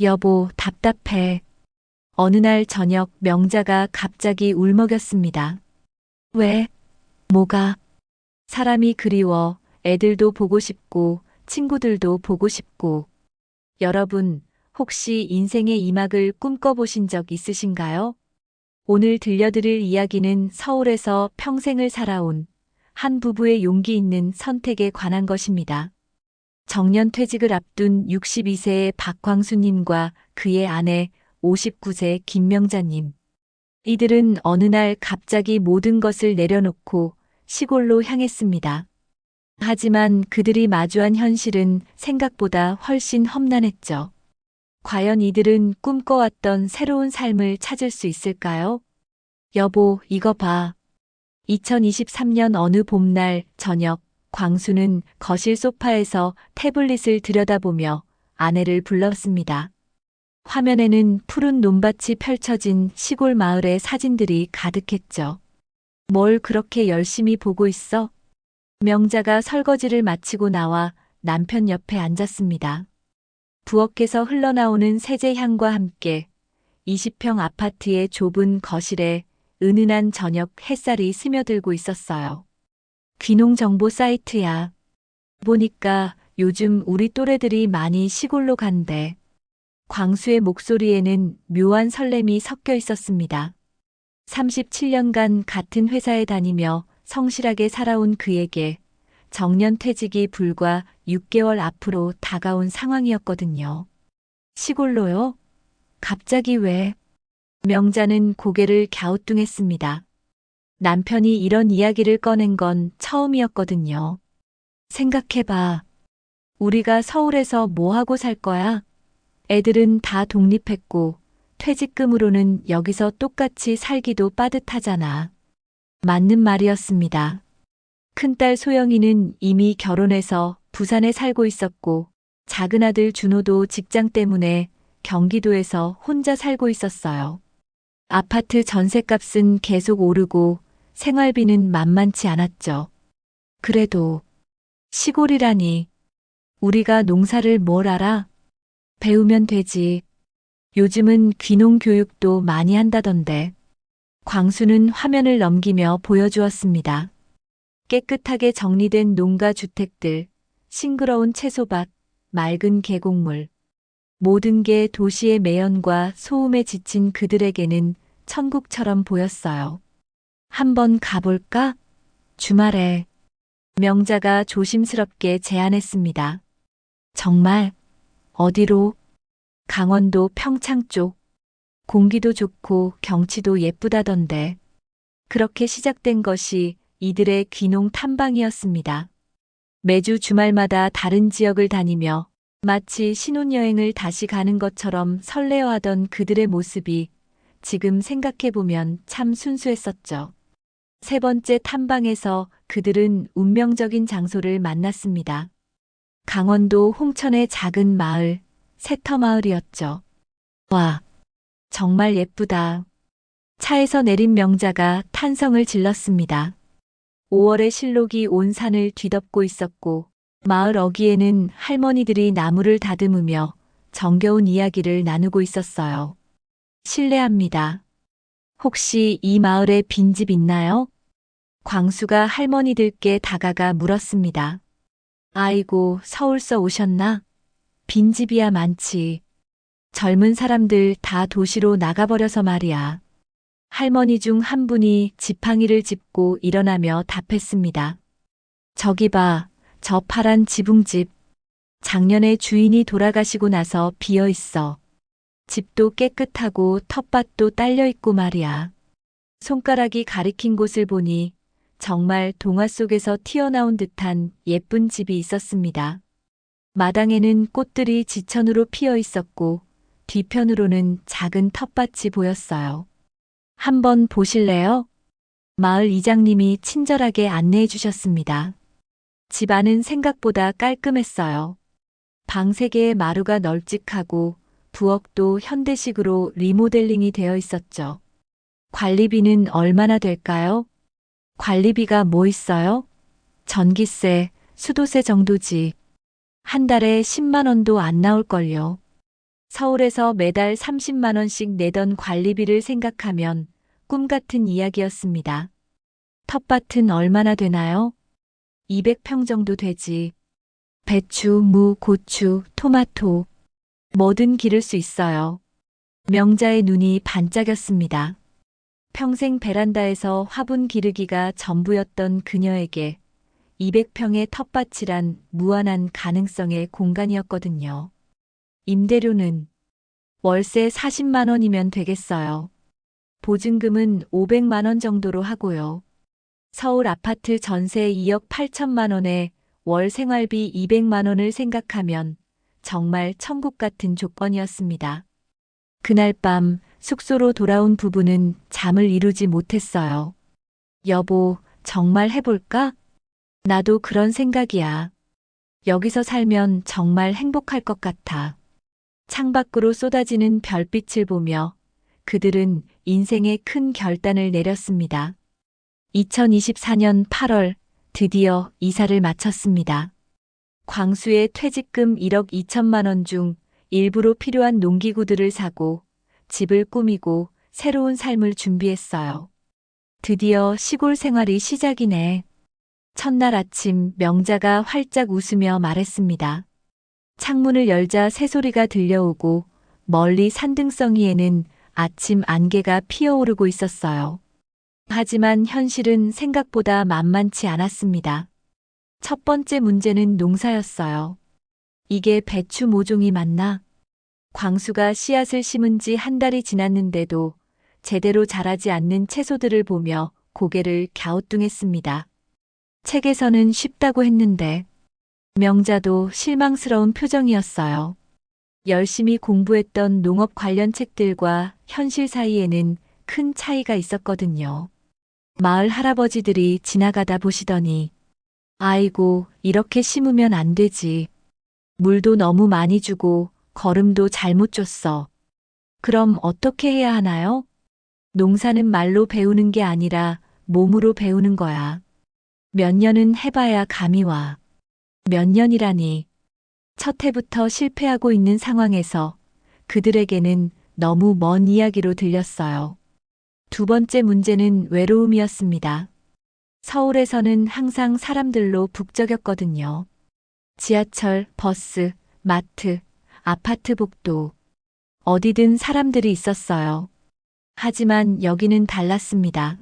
여보, 답답해. 어느 날 저녁 명자가 갑자기 울먹였습니다. 왜? 뭐가? 사람이 그리워, 애들도 보고 싶고, 친구들도 보고 싶고. 여러분, 혹시 인생의 이막을 꿈꿔보신 적 있으신가요? 오늘 들려드릴 이야기는 서울에서 평생을 살아온 한 부부의 용기 있는 선택에 관한 것입니다. 정년퇴직을 앞둔 62세의 박광수님과 그의 아내 59세 김명자님. 이들은 어느 날 갑자기 모든 것을 내려놓고 시골로 향했습니다. 하지만 그들이 마주한 현실은 생각보다 훨씬 험난했죠. 과연 이들은 꿈꿔왔던 새로운 삶을 찾을 수 있을까요? 여보, 이거 봐. 2023년 어느 봄날 저녁, 광수는 거실 소파에서 태블릿을 들여다보며 아내를 불렀습니다. 화면에는 푸른 논밭이 펼쳐진 시골 마을의 사진들이 가득했죠. 뭘 그렇게 열심히 보고 있어? 명자가 설거지를 마치고 나와 남편 옆에 앉았습니다. 부엌에서 흘러나오는 세제 향과 함께 20평 아파트의 좁은 거실에 은은한 저녁 햇살이 스며들고 있었어요. 귀농 정보 사이트야. 보니까 요즘 우리 또래들이 많이 시골로 간대. 광수의 목소리에는 묘한 설렘이 섞여 있었습니다. 37년간 같은 회사에 다니며 성실하게 살아온 그에게 정년퇴직이 불과 6개월 앞으로 다가온 상황이었거든요. 시골로요? 갑자기 왜? 명자는 고개를 갸우뚱했습니다. 남편이 이런 이야기를 꺼낸 건 처음이었거든요. 생각해봐. 우리가 서울에서 뭐 하고 살 거야? 애들은 다 독립했고, 퇴직금으로는 여기서 똑같이 살기도 빠듯하잖아. 맞는 말이었습니다. 큰딸 소영이는 이미 결혼해서 부산에 살고 있었고, 작은 아들 준호도 직장 때문에 경기도에서 혼자 살고 있었어요. 아파트 전셋값은 계속 오르고 생활비는 만만치 않았죠. 그래도 시골이라니 우리가 농사를 뭘 알아? 배우면 되지. 요즘은 귀농 교육도 많이 한다던데. 광수는 화면을 넘기며 보여주었습니다. 깨끗하게 정리된 농가 주택들, 싱그러운 채소밭, 맑은 계곡물. 모든 게 도시의 매연과 소음에 지친 그들에게는 천국처럼 보였어요. 한번 가볼까? 주말에 명자가 조심스럽게 제안했습니다. 정말? 어디로? 강원도 평창 쪽. 공기도 좋고 경치도 예쁘다던데. 그렇게 시작된 것이 이들의 귀농 탐방이었습니다. 매주 주말마다 다른 지역을 다니며 마치 신혼여행을 다시 가는 것처럼 설레어하던 그들의 모습이 지금 생각해보면 참 순수했었죠. 세 번째 탐방에서 그들은 운명적인 장소를 만났습니다. 강원도 홍천의 작은 마을, 새터마을이었죠. 와, 정말 예쁘다. 차에서 내린 명자가 탄성을 질렀습니다. 5월의 실록이 온 산을 뒤덮고 있었고, 마을 어귀에는 할머니들이 나무를 다듬으며 정겨운 이야기를 나누고 있었어요. 실례합니다. 혹시 이 마을에 빈집 있나요? 광수가 할머니들께 다가가 물었습니다. 아이고, 서울서 오셨나? 빈집이야 많지. 젊은 사람들 다 도시로 나가버려서 말이야. 할머니 중 한 분이 지팡이를 짚고 일어나며 답했습니다. 저기 봐, 저 파란 지붕집. 작년에 주인이 돌아가시고 나서 비어 있어. 집도 깨끗하고 텃밭도 딸려 있고 말이야. 손가락이 가리킨 곳을 보니 정말 동화 속에서 튀어나온 듯한 예쁜 집이 있었습니다. 마당에는 꽃들이 지천으로 피어 있었고 뒤편으로는 작은 텃밭이 보였어요. 한번 보실래요? 마을 이장님이 친절하게 안내해 주셨습니다. 집 안은 생각보다 깔끔했어요. 방 3개의 마루가 널찍하고 부엌도 현대식으로 리모델링이 되어 있었죠. 관리비는 얼마나 될까요? 관리비가 뭐 있어요? 전기세, 수도세 정도지. 한 달에 10만 원도 안 나올걸요. 서울에서 매달 30만 원씩 내던 관리비를 생각하면 꿈 같은 이야기였습니다. 텃밭은 얼마나 되나요? 200평 정도 되지. 배추, 무, 고추, 토마토. 뭐든 기를 수 있어요. 명자의 눈이 반짝였습니다. 평생 베란다에서 화분 기르기가 전부였던 그녀에게 200평의 텃밭이란 무한한 가능성의 공간이었거든요. 임대료는 월세 40만 원이면 되겠어요. 보증금은 500만 원 정도로 하고요. 서울 아파트 전세 2억 8천만 원에 월 생활비 200만 원을 생각하면 정말 천국 같은 조건이었습니다. 그날 밤 숙소로 돌아온 부부는 잠을 이루지 못했어요. 여보, 정말 해볼까? 나도 그런 생각이야. 여기서 살면 정말 행복할 것 같아. 창밖으로 쏟아지는 별빛을 보며 그들은 인생의 큰 결단을 내렸습니다. 2024년 8월 드디어 이사를 마쳤습니다. 광수의 퇴직금 1억 2천만 원 중 일부로 필요한 농기구들을 사고 집을 꾸미고 새로운 삶을 준비했어요. 드디어 시골 생활이 시작이네. 첫날 아침 명자가 활짝 웃으며 말했습니다. 창문을 열자 새소리가 들려오고 멀리 산등성이에는 아침 안개가 피어오르고 있었어요. 하지만 현실은 생각보다 만만치 않았습니다. 첫 번째 문제는 농사였어요. 이게 배추 모종이 맞나? 광수가 씨앗을 심은 지 한 달이 지났는데도 제대로 자라지 않는 채소들을 보며 고개를 갸우뚱했습니다. 책에서는 쉽다고 했는데 명자도 실망스러운 표정이었어요. 열심히 공부했던 농업 관련 책들과 현실 사이에는 큰 차이가 있었거든요. 마을 할아버지들이 지나가다 보시더니 아이고, 이렇게 심으면 안 되지. 물도 너무 많이 주고 거름도 잘못 줬어. 그럼 어떻게 해야 하나요? 농사는 말로 배우는 게 아니라 몸으로 배우는 거야. 몇 년은 해봐야 감이 와. 몇 년이라니. 첫 해부터 실패하고 있는 상황에서 그들에게는 너무 먼 이야기로 들렸어요. 두 번째 문제는 외로움이었습니다. 서울에서는 항상 사람들로 북적였거든요. 지하철, 버스, 마트, 아파트 복도. 어디든 사람들이 있었어요. 하지만 여기는 달랐습니다.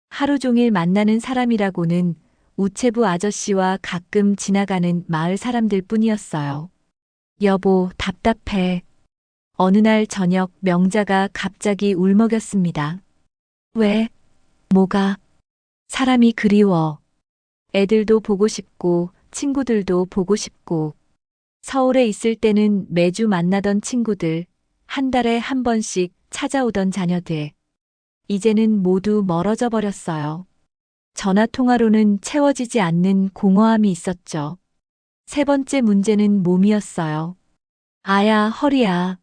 하루 종일 만나는 사람이라고는 우체부 아저씨와 가끔 지나가는 마을 사람들 뿐이었어요. 여보, 답답해. 어느 날 저녁 명자가 갑자기 울먹였습니다. 왜? 뭐가? 사람이 그리워. 애들도 보고 싶고 친구들도 보고 싶고. 서울에 있을 때는 매주 만나던 친구들, 한 달에 한 번씩 찾아오던 자녀들. 이제는 모두 멀어져 버렸어요. 전화 통화로는 채워지지 않는 공허함이 있었죠. 세 번째 문제는 몸이었어요. 아야, 허리야.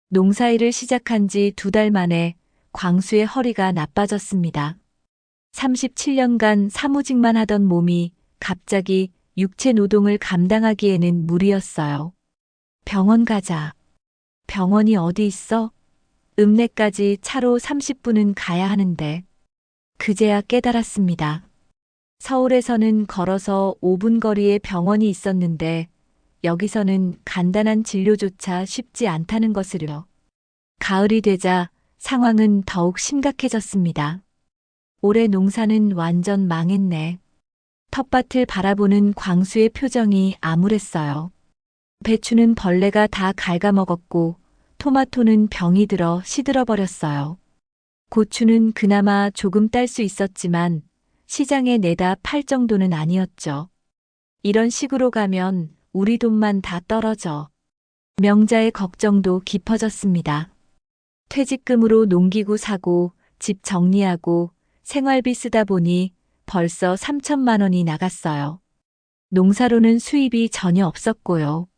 농사일을 시작한 지 2달 만에 광수의 허리가 나빠졌습니다. 37년간 사무직만 하던 몸이 갑자기 육체 노동을 감당하기에는 무리였어요. 병원 가자. 병원이 어디 있어? 읍내까지 차로 30분은 가야 하는데. 그제야 깨달았습니다. 서울에서는 걸어서 5분 거리에 병원이 있었는데 여기서는 간단한 진료조차 쉽지 않다는 것을요. 가을이 되자 상황은 더욱 심각해졌습니다. 올해 농사는 완전 망했네. 텃밭을 바라보는 광수의 표정이 암울했어요. 배추는 벌레가 다 갉아먹었고 토마토는 병이 들어 시들어버렸어요. 고추는 그나마 조금 딸 수 있었지만 시장에 내다 팔 정도는 아니었죠. 이런 식으로 가면 우리 돈만 다 떨어져. 명자의 걱정도 깊어졌습니다. 퇴직금으로 농기구 사고 집 정리하고 생활비 쓰다 보니 벌써 3천만 원이 나갔어요. 농사로는 수입이 전혀 없었고요.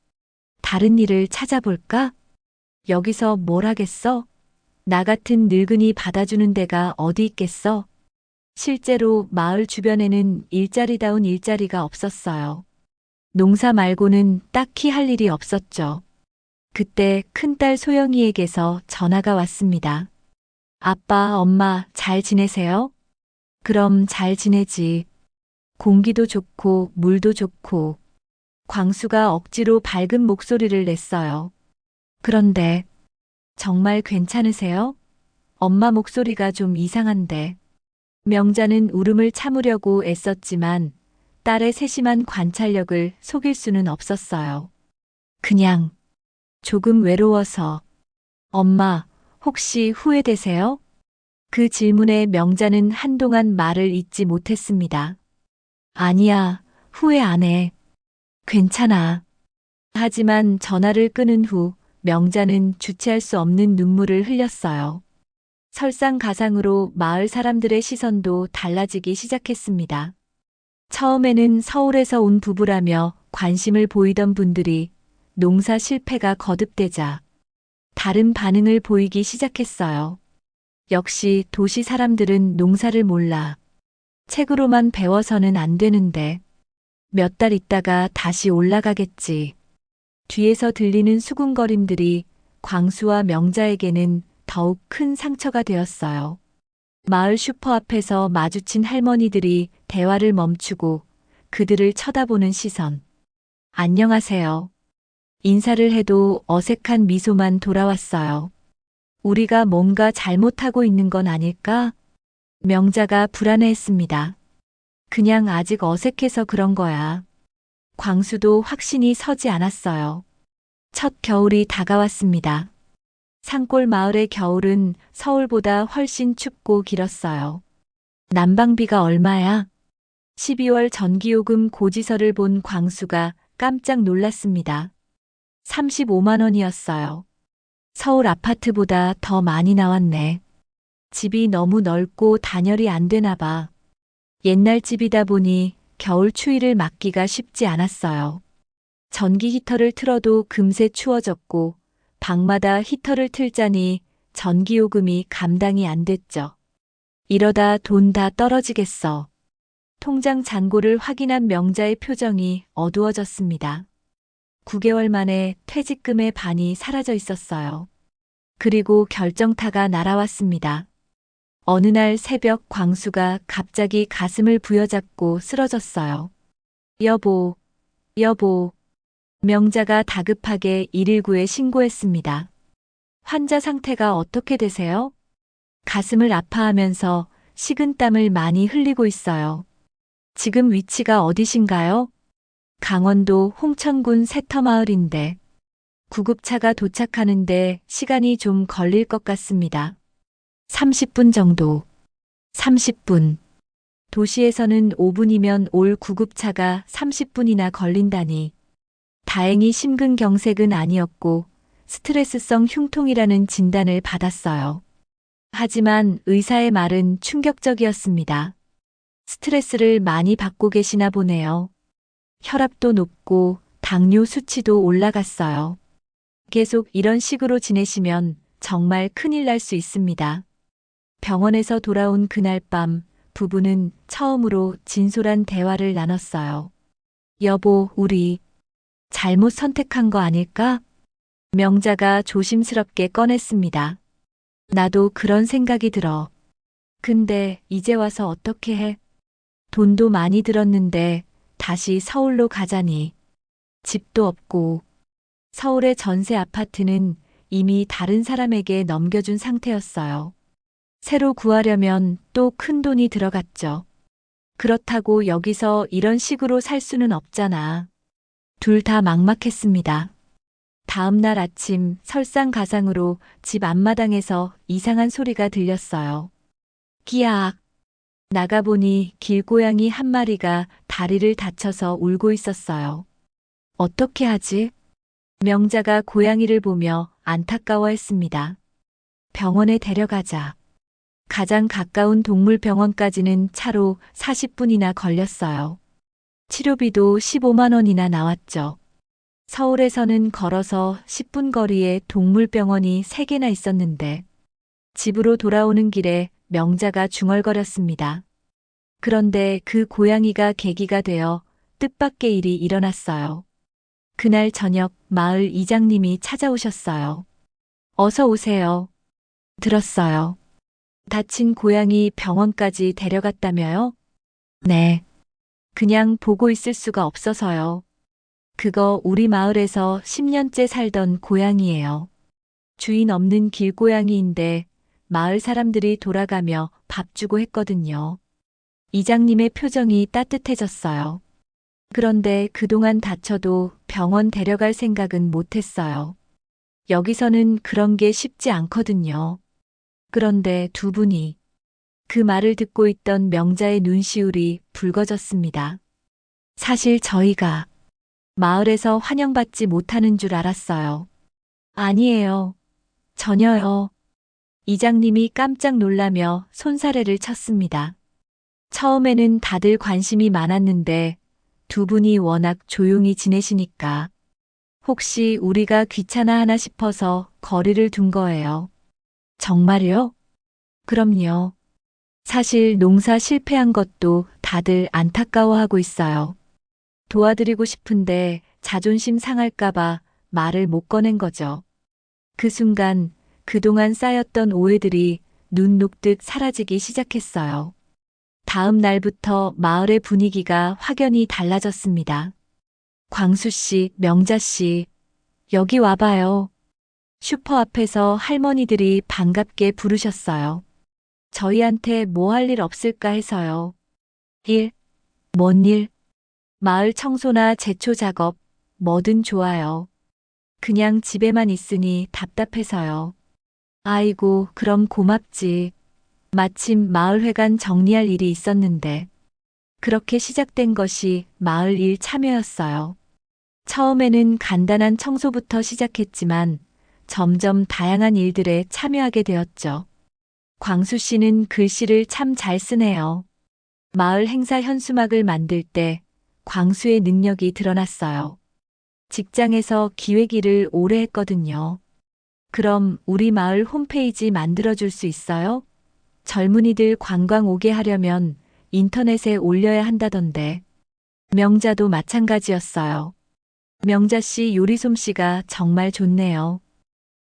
다른 일을 찾아볼까? 여기서 뭘 하겠어? 나 같은 늙은이 받아주는 데가 어디 있겠어? 실제로 마을 주변에는 일자리다운 일자리가 없었어요. 농사 말고는 딱히 할 일이 없었죠. 그때 큰딸 소영이에게서 전화가 왔습니다. 아빠, 엄마, 잘 지내세요? 그럼 잘 지내지. 공기도 좋고, 물도 좋고. 광수가 억지로 밝은 목소리를 냈어요. 그런데, 정말 괜찮으세요? 엄마 목소리가 좀 이상한데. 명자는 울음을 참으려고 애썼지만 딸의 세심한 관찰력을 속일 수는 없었어요. 그냥 조금 외로워서. 엄마, 혹시 후회되세요? 그 질문에 명자는 한동안 말을 잇지 못했습니다. 아니야, 후회 안 해. 괜찮아. 하지만 전화를 끊은 후 명자는 주체할 수 없는 눈물을 흘렸어요. 설상가상으로 마을 사람들의 시선도 달라지기 시작했습니다. 처음에는 서울에서 온 부부라며 관심을 보이던 분들이 농사 실패가 거듭되자 다른 반응을 보이기 시작했어요. 역시 도시 사람들은 농사를 몰라. 책으로만 배워서는 안 되는데 몇 달 있다가 다시 올라가겠지. 뒤에서 들리는 수군거림들이 광수와 명자에게는 더욱 큰 상처가 되었어요. 마을 슈퍼 앞에서 마주친 할머니들이 대화를 멈추고 그들을 쳐다보는 시선. 안녕하세요. 인사를 해도 어색한 미소만 돌아왔어요. 우리가 뭔가 잘못하고 있는 건 아닐까? 명자가 불안해했습니다. 그냥 아직 어색해서 그런 거야. 광수도 확신이 서지 않았어요. 첫 겨울이 다가왔습니다. 산골 마을의 겨울은 서울보다 훨씬 춥고 길었어요. 난방비가 얼마야? 12월 전기요금 고지서를 본 광수가 깜짝 놀랐습니다. 35만 원이었어요. 서울 아파트보다 더 많이 나왔네. 집이 너무 넓고 단열이 안 되나 봐. 옛날 집이다 보니 겨울 추위를 막기가 쉽지 않았어요. 전기 히터를 틀어도 금세 추워졌고 방마다 히터를 틀자니 전기요금이 감당이 안 됐죠. 이러다 돈 다 떨어지겠어. 통장 잔고를 확인한 명자의 표정이 어두워졌습니다. 9개월 만에 퇴직금의 반이 사라져 있었어요. 그리고 결정타가 날아왔습니다. 어느 날 새벽 광수가 갑자기 가슴을 부여잡고 쓰러졌어요. 여보, 여보. 명자가 다급하게 119에 신고했습니다. 환자 상태가 어떻게 되세요? 가슴을 아파하면서 식은땀을 많이 흘리고 있어요. 지금 위치가 어디신가요? 강원도 홍천군 세터마을인데 구급차가 도착하는데 시간이 좀 걸릴 것 같습니다. 30분 정도. 30분. 도시에서는 5분이면 올 구급차가 30분이나 걸린다니. 다행히 심근경색은 아니었고 스트레스성 흉통이라는 진단을 받았어요. 하지만 의사의 말은 충격적이었습니다. 스트레스를 많이 받고 계시나 보네요. 혈압도 높고 당뇨 수치도 올라갔어요. 계속 이런 식으로 지내시면 정말 큰일 날 수 있습니다. 병원에서 돌아온 그날 밤 부부는 처음으로 진솔한 대화를 나눴어요. 여보, 우리 잘못 선택한 거 아닐까? 명자가 조심스럽게 꺼냈습니다. 나도 그런 생각이 들어. 근데 이제 와서 어떻게 해? 돈도 많이 들었는데 다시 서울로 가자니. 집도 없고. 서울의 전세 아파트는 이미 다른 사람에게 넘겨준 상태였어요. 새로 구하려면 또 큰 돈이 들어갔죠. 그렇다고 여기서 이런 식으로 살 수는 없잖아. 둘 다 막막했습니다. 다음 날 아침 설상가상으로 집 앞마당에서 이상한 소리가 들렸어요. 끼악. 나가보니 길고양이 한 마리가 다리를 다쳐서 울고 있었어요. 어떻게 하지? 명자가 고양이를 보며 안타까워했습니다. 병원에 데려가자. 가장 가까운 동물병원까지는 차로 40분이나 걸렸어요. 치료비도 15만 원이나 나왔죠. 서울에서는 걸어서 10분 거리에 동물병원이 3개나 있었는데 집으로 돌아오는 길에 명자가 중얼거렸습니다. 그런데 그 고양이가 계기가 되어 뜻밖의 일이 일어났어요. 그날 저녁 마을 이장님이 찾아오셨어요. 어서 오세요. 들었어요. 다친 고양이 병원까지 데려갔다며요? 네. 그냥 보고 있을 수가 없어서요. 그거 우리 마을에서 10년째 살던 고양이예요. 주인 없는 길고양이인데 마을 사람들이 돌아가며 밥 주고 했거든요. 이장님의 표정이 따뜻해졌어요. 그런데 그동안 다쳐도 병원 데려갈 생각은 못했어요. 여기서는 그런 게 쉽지 않거든요. 그런데 두 분이 그 말을 듣고 있던 명자의 눈시울이 붉어졌습니다. 사실 저희가 마을에서 환영받지 못하는 줄 알았어요. 아니에요. 전혀요. 이장님이 깜짝 놀라며 손사래를 쳤습니다. 처음에는 다들 관심이 많았는데 두 분이 워낙 조용히 지내시니까 혹시 우리가 귀찮아하나 싶어서 거리를 둔 거예요. 정말요? 그럼요. 사실 농사 실패한 것도 다들 안타까워하고 있어요. 도와드리고 싶은데 자존심 상할까봐 말을 못 꺼낸 거죠. 그 순간 그동안 쌓였던 오해들이 눈 녹듯 사라지기 시작했어요. 다음 날부터 마을의 분위기가 확연히 달라졌습니다. 광수 씨, 명자 씨, 여기 와봐요. 슈퍼 앞에서 할머니들이 반갑게 부르셨어요. 저희한테 뭐 할 일 없을까 해서요. 일? 뭔 일? 마을 청소나 제초 작업, 뭐든 좋아요. 그냥 집에만 있으니 답답해서요. 아이고, 그럼 고맙지. 마침 마을회관 정리할 일이 있었는데. 그렇게 시작된 것이 마을 일 참여였어요. 처음에는 간단한 청소부터 시작했지만 점점 다양한 일들에 참여하게 되었죠. 광수 씨는 글씨를 참 잘 쓰네요. 마을 행사 현수막을 만들 때 광수의 능력이 드러났어요. 직장에서 기획일을 오래 했거든요. 그럼 우리 마을 홈페이지 만들어줄 수 있어요? 젊은이들 관광 오게 하려면 인터넷에 올려야 한다던데. 명자도 마찬가지였어요. 명자 씨 요리 솜씨가 정말 좋네요.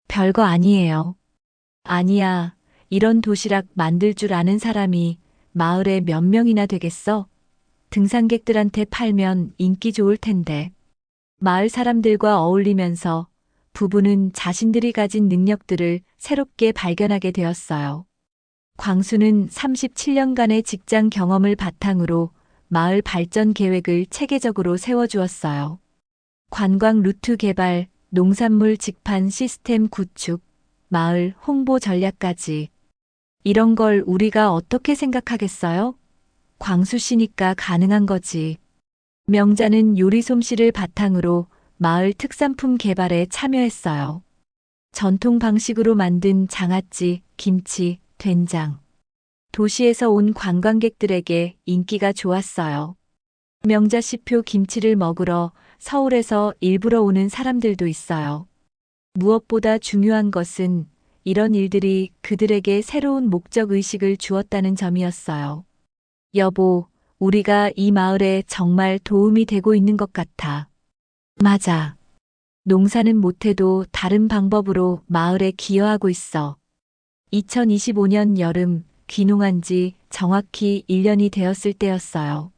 별거 아니에요. 아니야, 이런 도시락 만들 줄 아는 사람이 마을에 몇 명이나 되겠어? 등산객들한테 팔면 인기 좋을 텐데. 마을 사람들과 어울리면서 부부는 자신들이 가진 능력들을 새롭게 발견하게 되었어요. 광수는 37년간의 직장 경험을 바탕으로 마을 발전 계획을 체계적으로 세워주었어요. 관광 루트 개발, 농산물 직판 시스템 구축, 마을 홍보 전략까지. 이런 걸 우리가 어떻게 생각하겠어요? 광수 씨니까 가능한 거지. 명자는 요리 솜씨를 바탕으로 마을 특산품 개발에 참여했어요. 전통 방식으로 만든 장아찌, 김치, 된장. 도시에서 온 관광객들에게 인기가 좋았어요. 명자씨표 김치를 먹으러 서울에서 일부러 오는 사람들도 있어요. 무엇보다 중요한 것은 이런 일들이 그들에게 새로운 목적 의식을 주었다는 점이었어요. 여보, 우리가 이 마을에 정말 도움이 되고 있는 것 같아. 맞아. 농사는 못해도 다른 방법으로 마을에 기여하고 있어. 2025년 여름 귀농한 지 정확히 1년이 되었을 때였어요.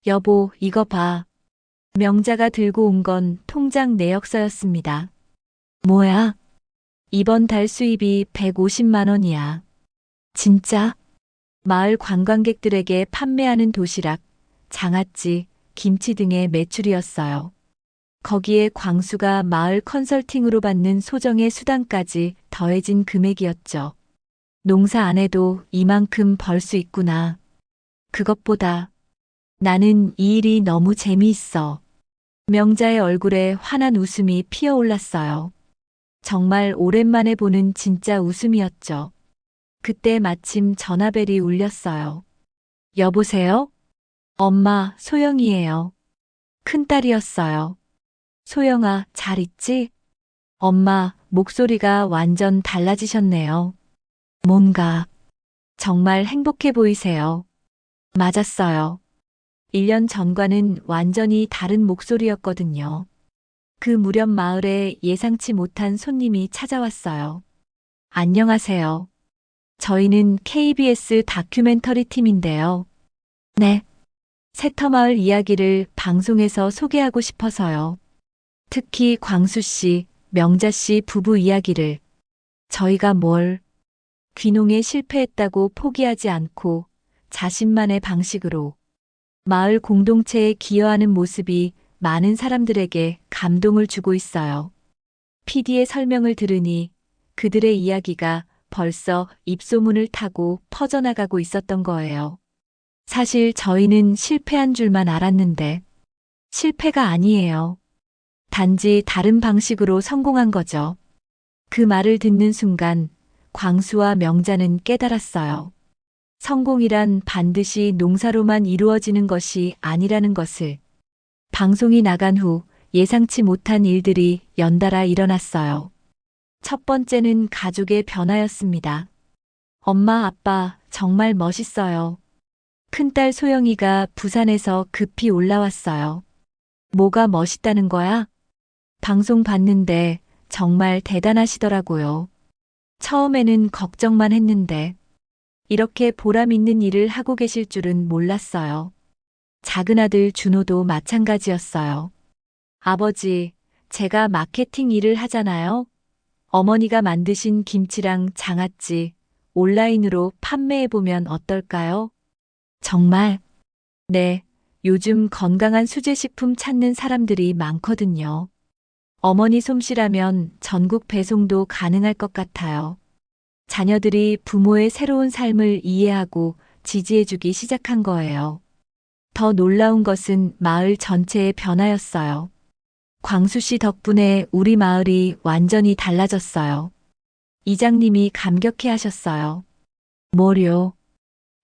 여보, 이거 봐. 명자가 들고 온 건 통장 내역서였습니다. 뭐야? 이번 달 수입이 150만 원이야. 진짜? 마을 관광객들에게 판매하는 도시락, 장아찌, 김치 등의 매출이었어요. 거기에 광수가 마을 컨설팅으로 받는 소정의 수당까지 더해진 금액이었죠. 농사 안 해도 이만큼 벌 수 있구나. 그것보다 나는 이 일이 너무 재미있어. 명자의 얼굴에 환한 웃음이 피어올랐어요. 정말 오랜만에 보는 진짜 웃음이었죠. 그때 마침 전화벨이 울렸어요. 여보세요? 엄마, 소영이에요. 큰딸이었어요. 소영아, 잘 있지? 엄마, 목소리가 완전 달라지셨네요. 뭔가 정말 행복해 보이세요. 맞았어요. 1년 전과는 완전히 다른 목소리였거든요. 그 무렵 마을에 예상치 못한 손님이 찾아왔어요. 안녕하세요. 저희는 KBS 다큐멘터리 팀인데요. 네. 새터마을 이야기를 방송에서 소개하고 싶어서요. 특히 광수 씨, 명자 씨 부부 이야기를. 저희가 귀농에 실패했다고 포기하지 않고 자신만의 방식으로 마을 공동체에 기여하는 모습이 많은 사람들에게 감동을 주고 있어요. PD의 설명을 들으니 그들의 이야기가 벌써 입소문을 타고 퍼져나가고 있었던 거예요. 사실 저희는 실패한 줄만 알았는데 실패가 아니에요. 단지 다른 방식으로 성공한 거죠. 그 말을 듣는 순간 광수와 명자는 깨달았어요. 성공이란 반드시 농사로만 이루어지는 것이 아니라는 것을. 방송이 나간 후 예상치 못한 일들이 연달아 일어났어요. 첫 번째는 가족의 변화였습니다. 엄마, 아빠 정말 멋있어요. 큰딸 소영이가 부산에서 급히 올라왔어요. 뭐가 멋있다는 거야? 방송 봤는데 정말 대단하시더라고요. 처음에는 걱정만 했는데 이렇게 보람 있는 일을 하고 계실 줄은 몰랐어요. 작은 아들 준호도 마찬가지였어요. 아버지, 제가 마케팅 일을 하잖아요. 어머니가 만드신 김치랑 장아찌 온라인으로 판매해보면 어떨까요? 정말? 네, 요즘 건강한 수제식품 찾는 사람들이 많거든요. 어머니 솜씨라면 전국 배송도 가능할 것 같아요. 자녀들이 부모의 새로운 삶을 이해하고 지지해주기 시작한 거예요. 더 놀라운 것은 마을 전체의 변화였어요. 광수 씨 덕분에 우리 마을이 완전히 달라졌어요. 이장님이 감격해 하셨어요. 뭐요?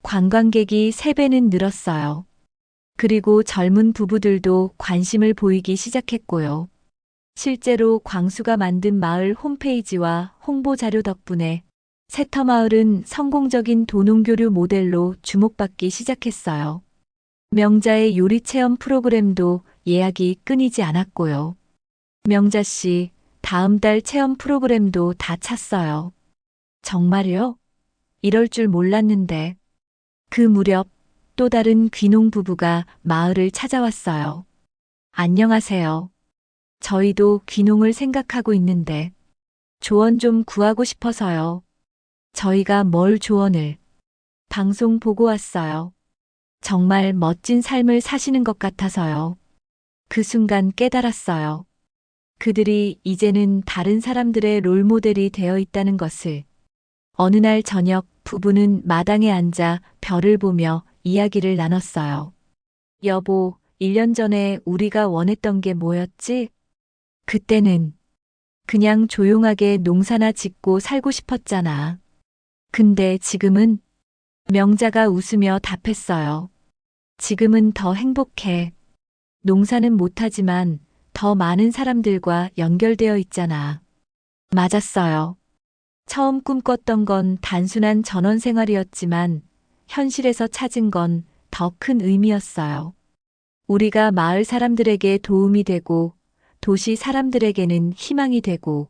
관광객이 3배는 늘었어요. 그리고 젊은 부부들도 관심을 보이기 시작했고요. 실제로 광수가 만든 마을 홈페이지와 홍보 자료 덕분에 새터마을은 성공적인 도농교류 모델로 주목받기 시작했어요. 명자의 요리 체험 프로그램도 예약이 끊이지 않았고요. 명자 씨, 다음 달 체험 프로그램도 다 찼어요. 정말요? 이럴 줄 몰랐는데. 그 무렵 또 다른 귀농 부부가 마을을 찾아왔어요. 안녕하세요. 저희도 귀농을 생각하고 있는데 조언 좀 구하고 싶어서요. 저희가 뭘 조언을? 방송 보고 왔어요. 정말 멋진 삶을 사시는 것 같아서요. 그 순간 깨달았어요. 그들이 이제는 다른 사람들의 롤모델이 되어 있다는 것을. 어느 날 저녁 부부는 마당에 앉아 별을 보며 이야기를 나눴어요. 여보, 1년 전에 우리가 원했던 게 뭐였지? 그때는 그냥 조용하게 농사나 짓고 살고 싶었잖아. 근데 지금은? 명자가 웃으며 답했어요. 지금은 더 행복해. 농사는 못하지만 더 많은 사람들과 연결되어 있잖아. 맞았어요. 처음 꿈꿨던 건 단순한 전원 생활이었지만 현실에서 찾은 건 더 큰 의미였어요. 우리가 마을 사람들에게 도움이 되고 도시 사람들에게는 희망이 되고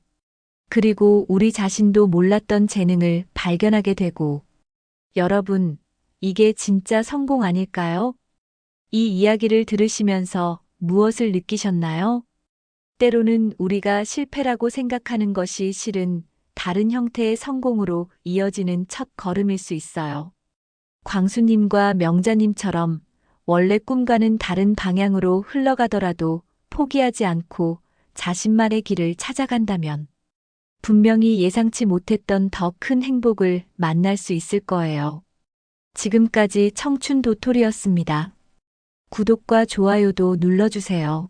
그리고 우리 자신도 몰랐던 재능을 발견하게 되고 여러분, 이게 진짜 성공 아닐까요? 이 이야기를 들으시면서 무엇을 느끼셨나요? 때로는 우리가 실패라고 생각하는 것이 실은 다른 형태의 성공으로 이어지는 첫 걸음일 수 있어요. 광수님과 명자님처럼 원래 꿈과는 다른 방향으로 흘러가더라도 포기하지 않고 자신만의 길을 찾아간다면 분명히 예상치 못했던 더 큰 행복을 만날 수 있을 거예요. 지금까지 청춘 도토리였습니다. 구독과 좋아요도 눌러주세요.